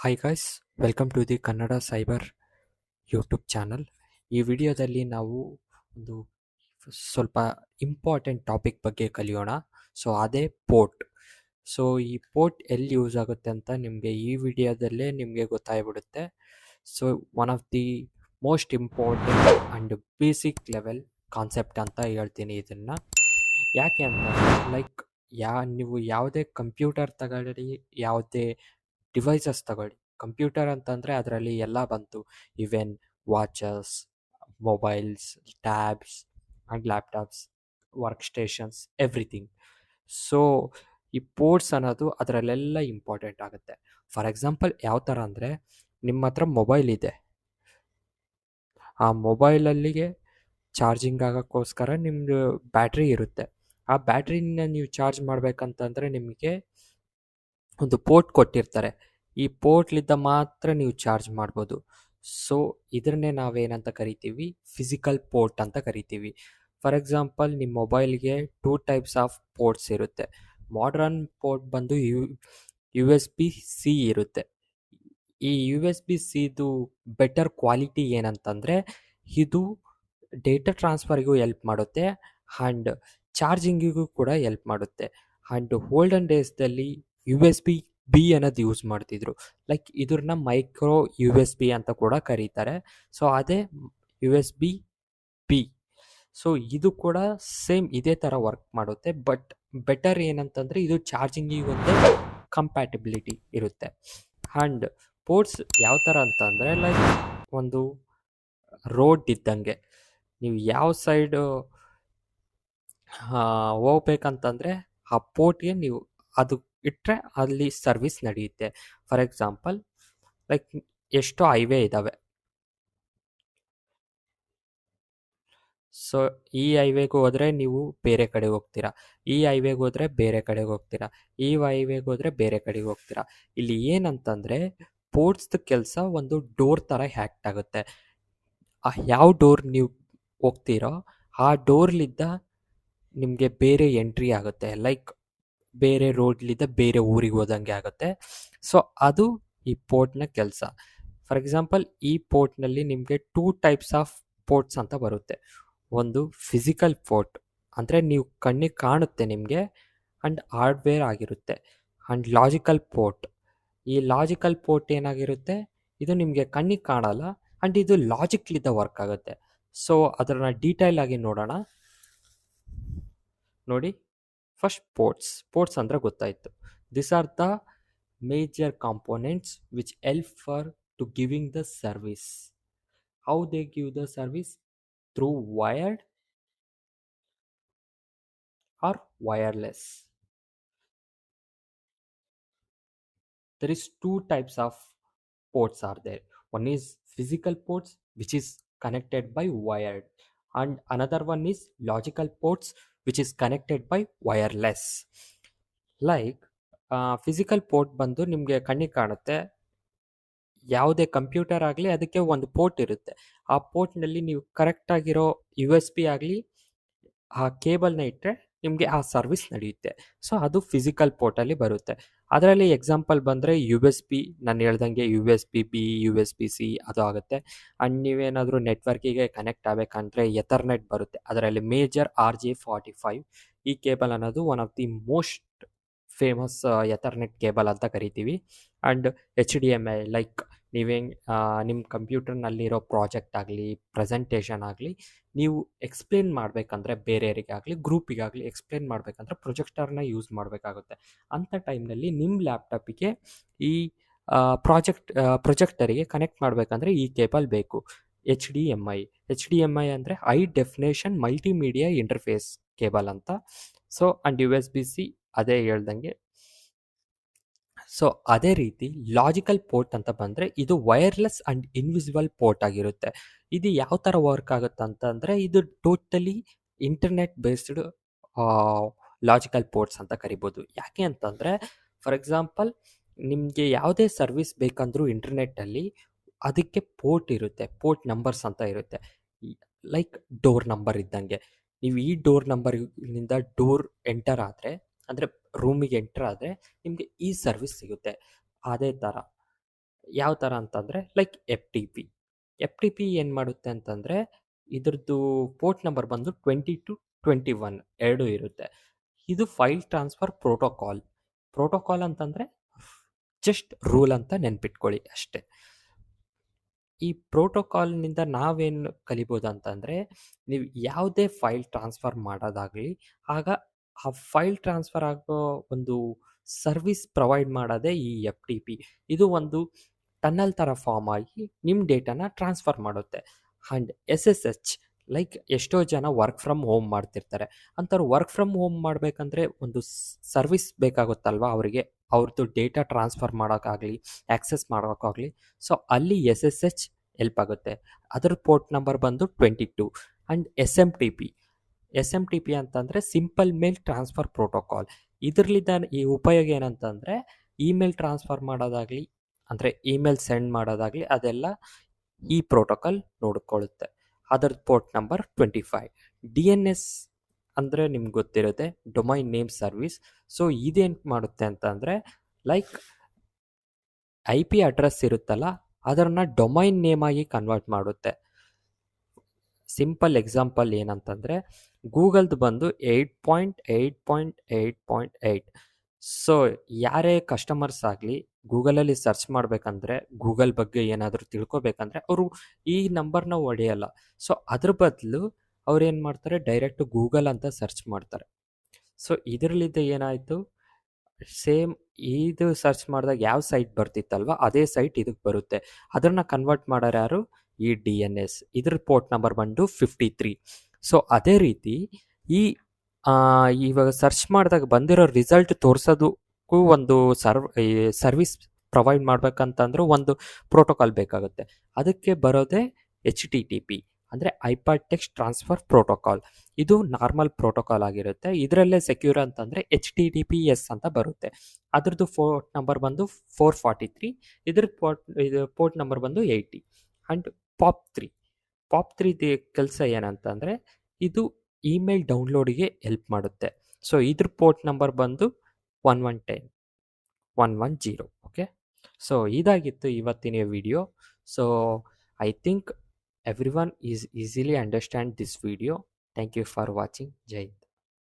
Hi guys, welcome to the Kannada cyber YouTube channel. ಈ ವಿಡಿಯೋದಲ್ಲಿ ನಾವು ಒಂದು ಸ್ವಲ್ಪ ಇಂಪಾರ್ಟೆಂಟ್ ಟಾಪಿಕ್ ಬಗ್ಗೆ ಕಲಿಯೋಣ. ಸೊ ಅದೇ ಪೋರ್ಟ್. ಸೊ ಈ ಪೋರ್ಟ್ ಎಲ್ಲಿ ಯೂಸ್ ಆಗುತ್ತೆ ಅಂತ ನಿಮಗೆ ಈ ವಿಡಿಯೋದಲ್ಲೇ ನಿಮಗೆ ಗೊತ್ತಾಗ್ಬಿಡುತ್ತೆ. So one of the most important and basic level concept ಅಂತ ಹೇಳ್ತೀನಿ ಇದನ್ನು. ಯಾಕೆ ಅಂತಂದರೆ ನೀವು ಯಾವುದೇ ಕಂಪ್ಯೂಟರ್ ತಗೊಳ್ಳಿ, ಯಾವುದೇ ಡಿವೈಸಸ್ ತಗೊಳ್ಳಿ. ಕಂಪ್ಯೂಟರ್ ಅಂತಂದರೆ ಅದರಲ್ಲಿ ಎಲ್ಲ ಬಂತು. Even watches, mobiles, tabs and laptops, work stations, everything. So ಈ ಪೋರ್ಟ್ಸ್ ಅನ್ನೋದು ಅದರಲ್ಲೆಲ್ಲ ಇಂಪಾರ್ಟೆಂಟ್ ಆಗುತ್ತೆ. ಫಾರ್ ಎಕ್ಸಾಂಪಲ್ ಯಾವ ಥರ ಅಂದರೆ, ನಿಮ್ಮ ಹತ್ರ ಮೊಬೈಲ್ ಇದೆ. ಆ ಮೊಬೈಲಲ್ಲಿಗೆ ಚಾರ್ಜಿಂಗ್ ಆಗೋಕ್ಕೋಸ್ಕರ ನಿಮ್ಮದು ಬ್ಯಾಟ್ರಿ ಇರುತ್ತೆ. ಆ ಬ್ಯಾಟ್ರಿನ ನೀವು ಚಾರ್ಜ್ ಮಾಡಬೇಕಂತಂದರೆ ನಿಮಗೆ ಒಂದು ಪೋರ್ಟ್ ಕೊಟ್ಟಿರ್ತಾರೆ. ಈ ಪೋರ್ಟ್ಲಿದ್ದ ಮಾತ್ರ ನೀವು ಚಾರ್ಜ್ ಮಾಡ್ಬೋದು. ಸೊ ಇದನ್ನೇ ನಾವೇನಂತ ಕರಿತೀವಿ, ಫಿಸಿಕಲ್ ಪೋರ್ಟ್ ಅಂತ ಕರಿತೀವಿ. ಫಾರ್ ಎಕ್ಸಾಂಪಲ್, ನಿಮ್ಮ ಮೊಬೈಲ್ಗೆ 2 ಟೈಪ್ಸ್ ಆಫ್ ಪೋರ್ಟ್ಸ್ ಇರುತ್ತೆ. ಮಾಡ್ರನ್ ಪೋರ್ಟ್ ಬಂದು USB-C ಇರುತ್ತೆ. ಈ USB-Cದು ಬೆಟರ್ ಕ್ವಾಲಿಟಿ ಏನಂತಂದರೆ, ಇದು ಡೇಟಾ ಟ್ರಾನ್ಸ್ಫರ್ಗೂ ಹೆಲ್ಪ್ ಮಾಡುತ್ತೆ ಆ್ಯಂಡ್ ಚಾರ್ಜಿಂಗಿಗೂ ಕೂಡ ಹೆಲ್ಪ್ ಮಾಡುತ್ತೆ. ಆ್ಯಂಡ್ ಓಲ್ಡನ್ ಡೇಸ್ದಲ್ಲಿ USB-B ಅನ್ನೋದು ಯೂಸ್ ಮಾಡ್ತಿದ್ರು. ಇದ್ರನ್ನ ಮೈಕ್ರೋ USB ಅಂತ ಕೂಡ ಕರೀತಾರೆ. ಸೊ ಅದೇ USB-B. ಸೊ ಇದು ಕೂಡ ಸೇಮ್ ಇದೇ ಥರ ವರ್ಕ್ ಮಾಡುತ್ತೆ. ಬಟ್ ಬೆಟರ್ ಏನಂತಂದರೆ, ಇದು ಚಾರ್ಜಿಂಗಿಗೆ ಒಂದೇ ಕಂಪ್ಯಾಟಿಬಿಲಿಟಿ ಇರುತ್ತೆ. ಆ್ಯಂಡ್ ಪೋರ್ಟ್ಸ್ ಯಾವ ಥರ ಅಂತಂದರೆ, ಒಂದು ರೋಡ್ ಇದ್ದಂಗೆ. ನೀವು ಯಾವ ಸೈಡು ಹೋಗ್ಬೇಕಂತಂದರೆ ಆ ಪೋರ್ಟ್ಗೆ ನೀವು ಅದು ಇಟ್ಟರೆ ಅಲ್ಲಿ ಸರ್ವಿಸ್ ನಡೆಯುತ್ತೆ. ಫಾರ್ ಎಕ್ಸಾಂಪಲ್, ಎಷ್ಟೋ ಹೈವೇ ಇದ್ದಾವೆ. ಸೊ ಈ ಹೈವೇಗೆ ಹೋದರೆ ನೀವು ಬೇರೆ ಕಡೆಗೆ ಹೋಗ್ತೀರಾ, ಈ ಹೈವೇಗೆ ಹೋದರೆ ಬೇರೆ ಕಡೆಗೆ ಹೋಗ್ತೀರಾ, ಈ ಹೈವೇಗೆ ಹೋದರೆ ಬೇರೆ ಕಡೆಗೆ ಹೋಗ್ತೀರಾ. ಇಲ್ಲಿ ಏನಂತಂದರೆ, ಪೋರ್ಟ್ಸ್ದು ಕೆಲಸ ಒಂದು ಡೋರ್ ಥರ ಹ್ಯಾಕ್ಟ್ ಆಗುತ್ತೆ. ಯಾವ ಡೋರ್ ನೀವು ಹೋಗ್ತೀರೋ ಆ ಡೋರ್ಲಿದ್ದ ನಿಮಗೆ ಬೇರೆ ಎಂಟ್ರಿ ಆಗುತ್ತೆ. ಬೇರೆ ರೋಡ್ಲಿದ್ದ ಬೇರೆ ಊರಿಗೆ ಹೋದಂಗೆ ಆಗುತ್ತೆ. ಸೊ ಅದು ಈ ಪೋರ್ಟ್ನ ಕೆಲಸ. ಫಾರ್ ಎಕ್ಸಾಂಪಲ್, ಈ ಪೋರ್ಟ್ನಲ್ಲಿ ನಿಮಗೆ 2 ಟೈಪ್ಸ್ ಆಫ್ ಪೋರ್ಟ್ಸ್ ಅಂತ ಬರುತ್ತೆ. ಒಂದು ಫಿಸಿಕಲ್ ಪೋರ್ಟ್, ಅಂದರೆ ನೀವು ಕಣ್ಣಿಗೆ ಕಾಣುತ್ತೆ ನಿಮಗೆ ಆ್ಯಂಡ್ ಹಾರ್ಡ್ವೇರ್ ಆಗಿರುತ್ತೆ. And logical port. ಈ ಲಾಜಿಕಲ್ ಪೋರ್ಟ್ ಏನಾಗಿರುತ್ತೆ, ಇದು ನಿಮಗೆ ಕಣ್ಣಿಗೆ ಕಾಣಲ್ಲ ಆ್ಯಂಡ್ ಇದು ಲಾಜಿಕ್ಲಿದ್ದ ವರ್ಕ್ ಆಗುತ್ತೆ. ಸೊ ಅದನ್ನು ಡೀಟೇಲ್ ಆಗಿ ನೋಡೋಣ. ನೋಡಿ, ಫಸ್ಟ್ ಪೋರ್ಟ್ಸ್ ಅಂದರೆ ಗೊತ್ತಾಯಿತು. This are the major components which help for to giving the service. How they give the service? Through wired or wireless. There is 2 types of ports are there. One is physical ports, which is connected by wired, and another one is logical ports, which is connected by wireless. Physical port ಬಂದು ನಿಮಗೆ ಕಣ್ಣಿಗೆ ಕಾಣುತ್ತೆ. ಯಾವುದೇ computer ಆಗಲಿ ಅದಕ್ಕೆ ಒಂದು port ಇರುತ್ತೆ. ಆ ಪೋರ್ಟ್ನಲ್ಲಿ ನೀವು ಕರೆಕ್ಟಾಗಿರೋ USB ಆಗಲಿ ಆ ಕೇಬಲ್ನ ಇಟ್ಟರೆ ನಿಮಗೆ ಆ ಸರ್ವಿಸ್ ನಡೆಯುತ್ತೆ. ಸೊ ಅದು ಫಿಸಿಕಲ್ ಪೋರ್ಟಲ್ಲಿ ಬರುತ್ತೆ. ಅದರಲ್ಲಿ ಎಕ್ಸಾಂಪಲ್ ಬಂದರೆ USB, ನಾನು ಹೇಳ್ದಂಗೆ USB-B, USB-C ಅದು ಆಗುತ್ತೆ. ಆ್ಯಂಡ್ ನೀವೇನಾದರೂ ನೆಟ್ವರ್ಕಿಗೆ ಕನೆಕ್ಟ್ ಆಗಬೇಕಂದ್ರೆ ಎಥರ್ನೆಟ್ ಬರುತ್ತೆ. ಅದರಲ್ಲಿ ಮೇಜರ್ RJ45 ಈ ಕೇಬಲ್ ಅನ್ನೋದು one of the most famous ethernet cable ಅಂತ ಕರಿತೀವಿ. ಆ್ಯಂಡ್ HDMI, ನೀವೇ ನಿಮ್ಮ ಕಂಪ್ಯೂಟರ್ನಲ್ಲಿರೋ ಪ್ರಾಜೆಕ್ಟ್ ಆಗಲಿ, ಪ್ರೆಸೆಂಟೇಷನ್ ಆಗಲಿ, ನೀವು ಎಕ್ಸ್ಪ್ಲೇನ್ ಮಾಡಬೇಕಂದ್ರೆ ಬೇರೆಯವರಿಗಾಗಲಿ ಗ್ರೂಪಿಗಾಗಲಿ ಎಕ್ಸ್ಪ್ಲೇನ್ ಮಾಡಬೇಕಂದ್ರೆ ಪ್ರೊಜೆಕ್ಟರ್ನ ಯೂಸ್ ಮಾಡಬೇಕಾಗುತ್ತೆ. ಅಂಥ ಟೈಮ್ನಲ್ಲಿ ನಿಮ್ಮ ಲ್ಯಾಪ್ಟಾಪಿಗೆ ಈ ಪ್ರೊಜೆಕ್ಟರಿಗೆ ಕನೆಕ್ಟ್ ಮಾಡಬೇಕಂದ್ರೆ ಈ ಕೇಬಲ್ ಬೇಕು. HDMI ಅಂದರೆ high definition multimedia interface cable ಅಂತ. ಸೊ ಆ್ಯಂಡ್ USB-C ಅದೇ ಹೇಳ್ದಂಗೆ. ಸೊ ಅದೇ ರೀತಿ ಲಾಜಿಕಲ್ ಪೋರ್ಟ್ ಅಂತ ಬಂದರೆ ಇದು ವೈರ್ಲೆಸ್ ಆ್ಯಂಡ್ ಇನ್ವಿಸಿಬಲ್ ಪೋರ್ಟ್ ಆಗಿರುತ್ತೆ. ಇದು ಯಾವ ಥರ ವರ್ಕ್ ಆಗುತ್ತೆ ಅಂತಂದರೆ, ಇದು totally internet based logical ports ಅಂತ ಕರಿಬೋದು. ಯಾಕೆ ಅಂತಂದರೆ, ಫಾರ್ ಎಕ್ಸಾಂಪಲ್, ನಿಮಗೆ ಯಾವುದೇ ಸರ್ವಿಸ್ ಬೇಕಂದ್ರೂ ಇಂಟರ್ನೆಟ್ಟಲ್ಲಿ ಅದಕ್ಕೆ ಪೋರ್ಟ್ ಇರುತ್ತೆ, ಪೋರ್ಟ್ ನಂಬರ್ಸ್ ಅಂತ ಇರುತ್ತೆ. ಡೋರ್ ನಂಬರ್ ಇದ್ದಂಗೆ. ನೀವು ಈ ಡೋರ್ ನಂಬರ್ನಿಂದ ಡೋರ್ ಎಂಟರ್ ಆದರೆ, ಅಂದರೆ ರೂಮಿಗೆ ಎಂಟರ್ ಆದರೆ ನಿಮಗೆ ಈ ಸರ್ವಿಸ್ ಸಿಗುತ್ತೆ. ಅದೇ ಥರ ಯಾವ ಥರ ಅಂತಂದರೆ ಲೈಕ್ FTP ಏನು ಮಾಡುತ್ತೆ ಅಂತಂದರೆ ಇದ್ರದ್ದು ಪೋರ್ಟ್ ನಂಬರ್ ಬಂದು 20 to 21 ಎರಡೂ ಇರುತ್ತೆ. ಇದು ಫೈಲ್ ಟ್ರಾನ್ಸ್ಫರ್ ಪ್ರೋಟೋಕಾಲ್ ಅಂತಂದರೆ ಜಸ್ಟ್ ರೂಲ್ ಅಂತ ನೆನ್ಪಿಟ್ಕೊಳ್ಳಿ ಅಷ್ಟೇ. ಈ ಪ್ರೋಟೋಕಾಲ್ನಿಂದ ನಾವೇನು ಕಲಿಬೋದು ಅಂತಂದರೆ, ನೀವು ಯಾವುದೇ ಫೈಲ್ ಟ್ರಾನ್ಸ್ಫರ್ ಮಾಡೋದಾಗಲಿ ಆಗ ಆ ಫೈಲ್ ಟ್ರಾನ್ಸ್ಫರ್ ಆಗೋ ಒಂದು ಸರ್ವಿಸ್ ಪ್ರೊವೈಡ್ ಮಾಡೋದೇ ಈ FTP. ಇದು ಒಂದು ಟನಲ್ ಥರ ಫಾರ್ಮ್ ಆಗಿ ನಿಮ್ಮ ಡೇಟಾನ ಟ್ರಾನ್ಸ್ಫರ್ ಮಾಡುತ್ತೆ. ಆ್ಯಂಡ್ SSH ಲೈಕ್ ಎಷ್ಟೋ ಜನ ವರ್ಕ್ ಫ್ರಮ್ ಹೋಮ್ ಮಾಡ್ತಿರ್ತಾರೆ. ಅಂಥವ್ರು ವರ್ಕ್ ಫ್ರಮ್ ಹೋಮ್ ಮಾಡಬೇಕಂದ್ರೆ ಒಂದು ಸರ್ವಿಸ್ ಬೇಕಾಗುತ್ತಲ್ವ ಅವರಿಗೆ, ಅವ್ರದ್ದು ಡೇಟಾ ಟ್ರಾನ್ಸ್ಫರ್ ಮಾಡೋಕ್ಕಾಗಲಿ ಆ್ಯಕ್ಸೆಸ್ ಮಾಡೋಕ್ಕಾಗಲಿ. ಸೊ ಅಲ್ಲಿ SSH ಹೆಲ್ಪ್ ಆಗುತ್ತೆ. ಅದರ ಪೋರ್ಟ್ ನಂಬರ್ ಬಂದು 22. ಆ್ಯಂಡ್ SMTP ಅಂತಂದರೆ ಸಿಂಪಲ್ ಮೇಲ್ ಟ್ರಾನ್ಸ್ಫರ್ ಪ್ರೋಟೋಕಾಲ್. ಇದರಲ್ಲಿದ್ದ ಈ ಉಪಯೋಗ ಏನಂತಂದರೆ ಇಮೇಲ್ ಟ್ರಾನ್ಸ್ಫರ್ ಮಾಡೋದಾಗಲಿ ಅಂದರೆ ಇಮೇಲ್ ಸೆಂಡ್ ಮಾಡೋದಾಗಲಿ ಅದೆಲ್ಲ ಈ ಪ್ರೋಟೋಕಾಲ್ ನೋಡ್ಕೊಳ್ಳುತ್ತೆ. ಅದರ ಪೋರ್ಟ್ ನಂಬರ್ 25. DNS ಅಂದರೆ ನಿಮ್ಗೆ ಗೊತ್ತಿರುತ್ತೆ, ಡೊಮೈನ್ ನೇಮ್ ಸರ್ವಿಸ್. ಸೊ ಇದೇನು ಮಾಡುತ್ತೆ ಅಂತಂದರೆ ಲೈಕ್ IP ಅಡ್ರೆಸ್ ಇರುತ್ತಲ್ಲ ಅದನ್ನು ಡೊಮೈನ್ ನೇಮ್ ಆಗಿ ಕನ್ವರ್ಟ್ ಮಾಡುತ್ತೆ. ಸಿಂಪಲ್ ಎಕ್ಸಾಂಪಲ್ ಏನಂತಂದರೆ ಗೂಗಲ್ದು ಬಂದು 8.8.8.8. ಸೊ ಯಾರೇ ಕಸ್ಟಮರ್ಸ್ ಆಗಲಿ ಗೂಗಲಲ್ಲಿ ಸರ್ಚ್ ಮಾಡಬೇಕಂದ್ರೆ, ಗೂಗಲ್ ಬಗ್ಗೆ ಏನಾದರೂ ತಿಳ್ಕೊಬೇಕಂದ್ರೆ ಅವರು ಈ ನಂಬರ್ನ ಹೊಡೆಯಲ್ಲ. ಸೊ ಅದ್ರ ಬದಲು ಅವ್ರೇನು ಮಾಡ್ತಾರೆ, ಡೈರೆಕ್ಟ್ ಗೂಗಲ್ ಅಂತ ಸರ್ಚ್ ಮಾಡ್ತಾರೆ. ಸೊ ಇದರಲ್ಲಿದ್ದ ಏನಾಯಿತು, ಸೇಮ್ ಇದು ಸರ್ಚ್ ಮಾಡಿದಾಗ ಯಾವ ಸೈಟ್ ಬರ್ತಿತ್ತಲ್ವ ಅದೇ ಸೈಟ್ ಇದಕ್ಕೆ ಬರುತ್ತೆ. ಅದನ್ನು ಕನ್ವರ್ಟ್ ಮಾಡೋರು ಯಾರು, ಈ DNS. ಇದ್ರ ಪೋರ್ಟ್ ನಂಬರ್ ಬಂದು 53. ಸೊ ಅದೇ ರೀತಿ ಇವಾಗ ಸರ್ಚ್ ಮಾಡಿದಾಗ ಬಂದಿರೋ ರಿಸಲ್ಟ್ ತೋರಿಸೋದಕ್ಕೂ ಒಂದು ಸರ್ವಿಸ್ ಪ್ರೊವೈಡ್ ಮಾಡಬೇಕಂತಂದ್ರೂ ಒಂದು ಪ್ರೋಟೋಕಾಲ್ ಬೇಕಾಗುತ್ತೆ. ಅದಕ್ಕೆ ಬರೋದೇ HTTP ಅಂದರೆ ಹೈಪರ್ ಟೆಕ್ಸ್ಟ್ ಟ್ರಾನ್ಸ್ಫರ್ ಪ್ರೋಟೋಕಾಲ್. ಇದು ನಾರ್ಮಲ್ ಪ್ರೋಟೋಕಾಲ್ ಆಗಿರುತ್ತೆ. ಇದರಲ್ಲೇ ಸೆಕ್ಯೂರ್ ಅಂತಂದರೆ HTTPS ಅಂತ ಬರುತ್ತೆ. ಅದ್ರದ್ದು ಪೋರ್ಟ್ ನಂಬರ್ ಬಂದು 443. ಇದ್ರ ಪೋರ್ಟ್ ನಂಬರ್ ಬಂದು 80. ಆ್ಯಂಡ್ POP3 ಕೆಲಸ ಏನಂತಂದರೆ ಇದು ಇಮೇಲ್ ಡೌನ್ಲೋಡಿಗೆ ಹೆಲ್ಪ್ ಮಾಡುತ್ತೆ. ಸೊ ಇದ್ರ ಪೋರ್ಟ್ ನಂಬರ್ ಬಂದು 110. ಓಕೆ, ಸೊ ಇದಾಗಿತ್ತು ಇವತ್ತಿನ video. So I think everyone is easily understand this video. Thank you for watching. Jai Hind.